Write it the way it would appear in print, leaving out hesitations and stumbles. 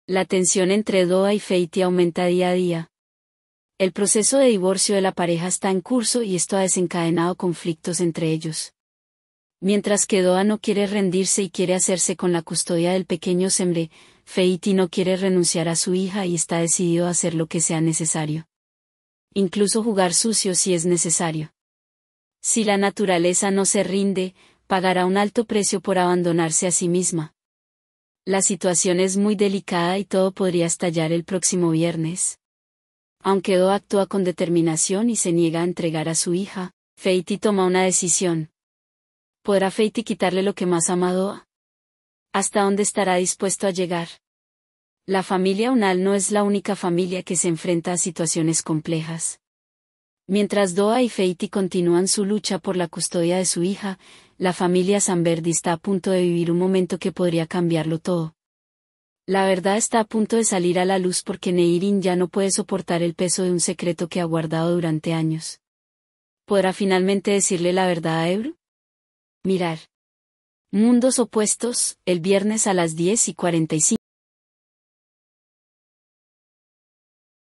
La tensión entre Doa y Feiti aumenta día a día. El proceso de divorcio de la pareja está en curso y esto ha desencadenado conflictos entre ellos. Mientras que Doa no quiere rendirse y quiere hacerse con la custodia del pequeño Semre, Feiti no quiere renunciar a su hija y está decidido a hacer lo que sea necesario. Incluso jugar sucio si es necesario. Si la naturaleza no se rinde, pagará un alto precio por abandonarse a sí misma. La situación es muy delicada y todo podría estallar el próximo viernes. Aunque Doa actúa con determinación y se niega a entregar a su hija, Feiti toma una decisión. ¿Podrá Feiti quitarle lo que más ama a Doa? ¿Hasta dónde estará dispuesto a llegar? La familia Unal no es la única familia que se enfrenta a situaciones complejas. Mientras Doa y Feiti continúan su lucha por la custodia de su hija, la familia Sanverdi está a punto de vivir un momento que podría cambiarlo todo. La verdad está a punto de salir a la luz porque Neirin ya no puede soportar el peso de un secreto que ha guardado durante años. ¿Podrá finalmente decirle la verdad a Ebru? Mirar. Mundos opuestos, el viernes a las 10:45.